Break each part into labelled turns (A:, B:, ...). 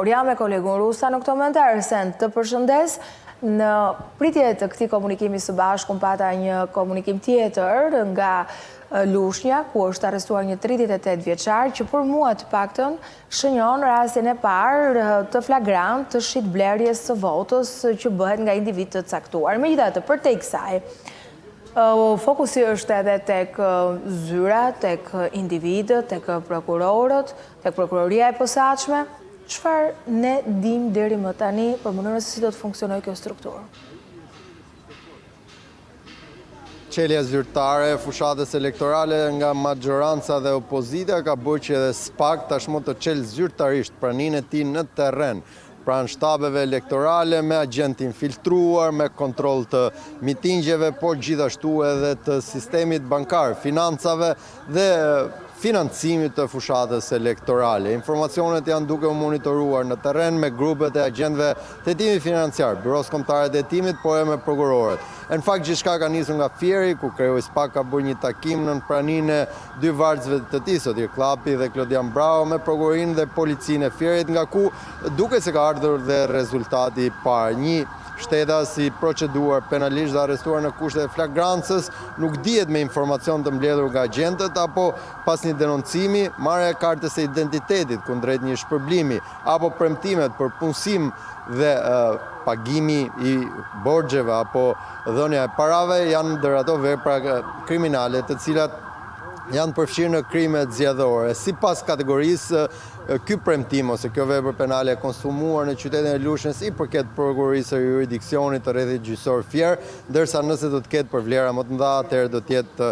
A: Jam me kolegun Rusa në këto momente, Arsen, të përshëndes. Në pritje të këtij komunikimi së bashku pata një komunikim tjetër nga Lushnja, ku është arrestuar një 38 vjeçar, që për mua të paktën shënjon rastin e parë të flagrant të shitblerjes së votës që bëhet nga individ të caktuar. Megjithatë, përtej kësaj, fokusi është edhe tek zyra, tek individët, tek prokurorët, tek prokuroria e posaçme. Çfarë ne dim deri më tani për mënyrën se si do të funksionojë kjo strukturë?
B: Qelja zyrtare e fushatës elektorale nga majoranca dhe opozita ka bërë që edhe SPAK tashmë të çelë zyrtarisht praninë e tij në terren, pranë shtabeve elektorale, me agent infiltruar, me kontroll të mitingjeve, por gjithashtu edhe të sistemit bankar, financave dhe financimit të fushatës elektorale. Informacionet janë duke u monitoruar në terren me grupet e agentëve të hetimit financiar, byros kombëtare të hetimit, por edhe me prokurorët. Në fakt, gjithçka ka nisur nga Fieri, ku kreu i SPAK ka bërë një takim në praninë e dy vargësve të tij, Sotir Klapi dhe Klodian Bravo, me prokurorinë dhe policinë e Fierit, nga ku duket se ka ardhur dhe rezultati i parë. Një shtetas i proceduar penalisht dhe arrestuar në kushte e flagrancës, nuk dihet me informacion të mbledhur nga agentët apo pas një denoncimi, marrja e kartës së identitetit kundrejt një shpërblimi apo premtimet për punësim dhe pagimi i borxheve apo dhënia e parave janë ndër ato vepra kriminale të cilat janë përfshirë në krime zgjedhore. Sipas kategorisë, ky premtim ose kjo vepër penale e konsumuar në qytetin e Lushnjës i përket prokurorisë së jurisdiksionit të rrethit gjyqësor Fier, ndërsa nëse do të ketë për vlera më të mëdha, atëherë do të jetë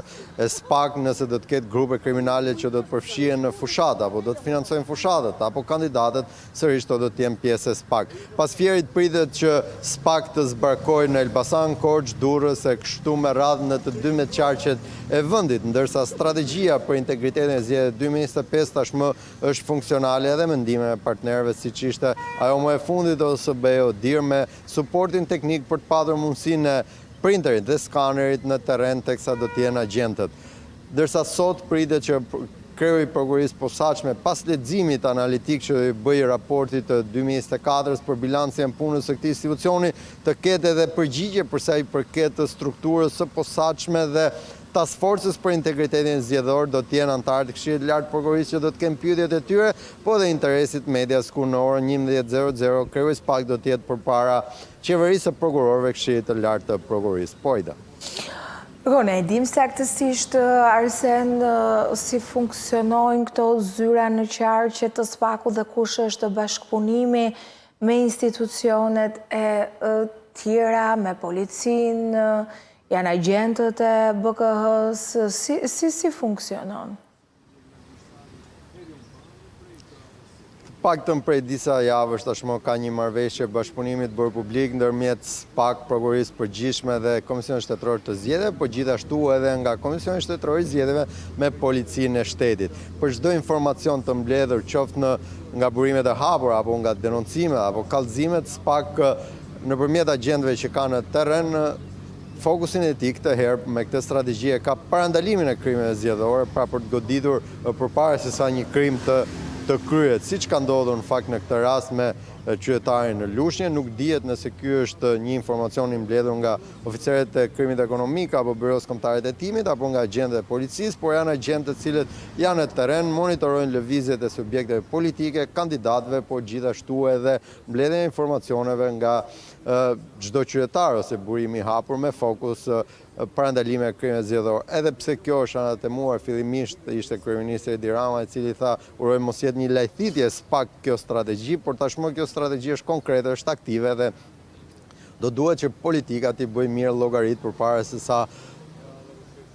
B: SPAK, nëse do të ketë grupe kriminale që do të përfshihen në fushatë apo do të financojnë fushatët apo kandidatët, sërish do të jenë pjesë e SPAK. Pas Fierit pritet që SPAK të zbarkojë në Elbasan, Korçë, Durrës e kështu me radhë në të 12 qarqet e vendit, ndërsa strategjia për integritetin e zgjedhjeve 2025 tashmë është funksionale edhe mendime e partnerëve, siç ishte ajo më e fundit OSB-u DIR me suportin teknik për të patur mundësinë e printerit dhe skanerit në terren teksa do të jenë agentët. Ndërsa sot pritet që kreu i prokurorisë posaçme pas leximit analitik që i bëi raportit të 2024 për bilancin e punës së këtij institucioni të ketë edhe përgjigje për sa i përket të strukturës së posaçme dhe Task Forces për integritetin zgjedhor do të jenë antarë të Këshillit të Lartë të Prokurorisë që do të kenë pyetjet e tyre, po dhe interesit medias ku në orën 11:00 kreu i SPAK do të jetë përpara qeverisë së prokurorëve Këshillit të Lartë të Prokurorisë. Pojda.
A: Ne dim saktësisht, Arsen, si funksionojnë këto zyra në qarqe të SPAK-ut dhe kush është bashkëpunimi me institucionet e tjera, me policinë, janë agentët e BKH-s, si funksionon?
B: Paktën prej disa javësh tashmë ka një marrëveshje bashkëpunimit bërë publik ndërmjet SPAK, Prokurorisë Përgjithshme dhe Komisionit Shtetëror të Zgjedhjeve, por gjithashtu edhe nga Komisioni Shtetëror i Zgjedhjeve me Policinë e Shtetit. Për çdo informacion të mbledhur, qoftë nga burimet e hapura apo nga denoncimet apo kallëzimet, SPAK nëpërmjet agentëve që kanë në terren fokusin e tij këtë herë me këtë strategji ka parandalimin e krimeve zgjedhore, pra për të goditur përpara se sa një krim të kryhet, siç ka ndodhur në fakt në këtë rast me qytetarin në Lushnjë. Nuk dihet nëse ky është një informacion i mbledhur nga oficerët e krimit ekonomik apo byros kombëtare të hetimit apo nga agentët e policisë, por janë agentë të cilët janë në terren, monitorojnë lëvizjet e subjekteve politike, kandidatëve, por gjithashtu edhe mbledhjen e informacioneve nga çdo qytetar ose burimi i hapur me fokus parandalime e krimeve zgjedhore. Edhe pse kjo është anatemuar fillimisht ishte kryeministri Edi Rama, i cili tha uroj mos jetë një lajthitje SPAK kjo strategji, por tashmë kjo strategji është konkrete, është aktive dhe do duhet që politika t'i bëjë mirë llogarit përpara se sa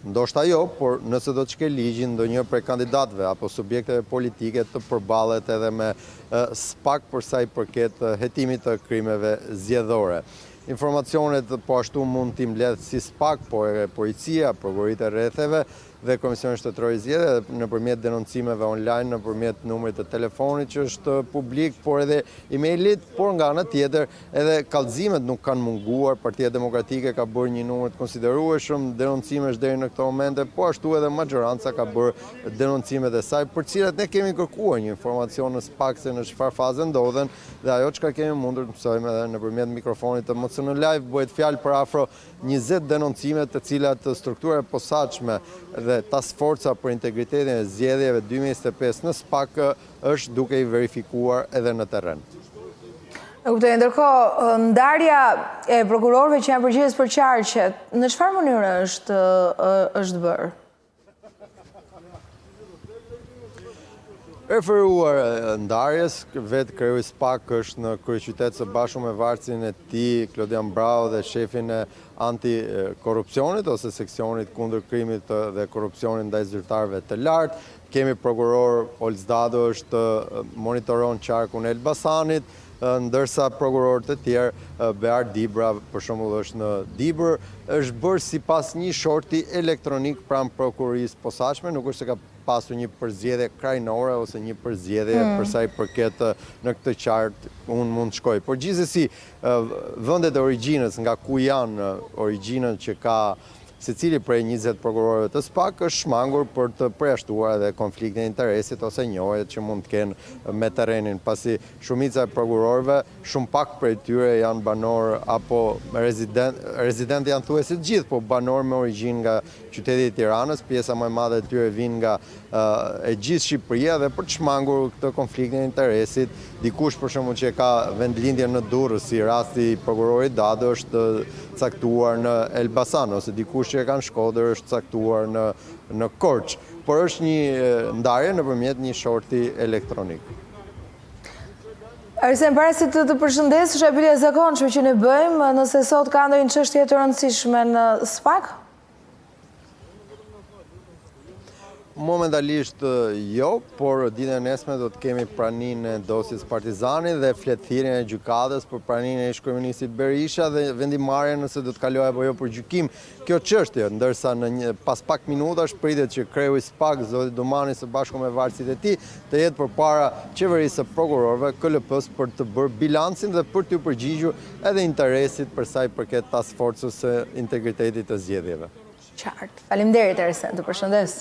B: ndoshta jo, por nëse do të shkel ligjin ndonjë prej kandidatëve apo subjekteve politike të përballet edhe me SPAK për sa i përket hetimit të krimeve zgjedhore. Informacionet po ashtu mund t'i mbledh si SPAK, por edhe policia, prokuroritë e rretheve, dhe Komisioni Shtetëror i Zgjedhjeve nëpërmjet denoncimeve online, nëpërmjet numrit të telefonit që është publik, por edhe emailit, por nga ana tjetër edhe kallëzimet nuk kanë munguar. Partia Demokratike ka bërë një numër të konsiderueshëm denoncimesh deri në këto momente, po ashtu edhe majoranca ka bërë denoncimet e saj, për cilat ne kemi kërkuar një informacion në SPAK se në çfarë faze ndodhen, dhe ajo çka kemi mundur të mësojmë edhe nëpërmjet mikrofonit të MCN Live bëhet fjalë për afro 20 denoncime të cilat struktura e posaçme dhe task forca për integritetin e zgjedhjeve 2025 në SPAK është duke i verifikuar edhe në terren.
A: Ndërkohë, ndarja e prokurorëve që janë përgjegjës për qarqet, në çfarë mënyre është bërë?
B: Referuar ndarjes, vetë kreu i SPAK është në kryeqytet së bashku me varësin e tij, Klodian Brau, dhe shefin e antikorrupsionit ose seksionit kundër krimit dhe korrupsionit ndaj zyrtarëve të lartë. Kemi prokuror Olzdado është monitoron qarkun e Elbasanit, ndërsa prokurorët e tjerë, Bear Dibra për shembull është në Dibër, është bërë sipas një shorti elektronik pranë prokurisë posaçme, nuk është se ka pasur një përzgjedhje krajnore ose një përzgjedhje për sa i përket në këtë qartë unë mund të shkoj. Por gjithsesi vendet e origjinës nga ku janë origjinën që ka secili prej 20 prokurorëve të SPAK është shmangur për të përjashtuar edhe konfliktin e interesit ose njohjet që mund të kenë me terrenin, pasi shumica e prokurorëve, shumë pak prej tyre janë banor apo rezident janë thuajse të gjithë, po banor me origjinë nga qyteti i Tiranës, pjesa më e madhe e tyre vijnë nga e gjithë Shqipëria, dhe për të shmangur këtë konfliktin e interesit, dikush për shembull që ka vendlindje në Durrës, si rasti i prokurorit Dado, është caktuar në Elbasan, ose dikush që e kanë Shkodër është caktuar në Korçë, por është një ndarje nëpërmjet një shorti elektronik.
A: Arsen, para se të përshëndes, është e pyetje e zakonshme që ne bëjmë, nëse sot ka ndonjë çështje të rëndësishme në SPAK?
B: Momentalisht jo, por ditën e nesme do të kemi praninë e dosjes Partizani dhe fletëthirjen e gjykatës për praninë e ish-kryeministit Berisha dhe vendimarrjen nëse do të kalojë apo jo për gjykim kjo çështje, ndërsa pas pak minutash pritet që kreu i SPAK, zoti Dumani, së bashku me varësit e tij, të jetë përpara qeverisë së prokurorëve, KLP-s, për të bërë bilancin dhe për t'u përgjigjur edhe interesit për sa i përket task forcës së integritetit të zgjedhjeve.
A: Qartë. Faleminderit Arsen, të përshëndes.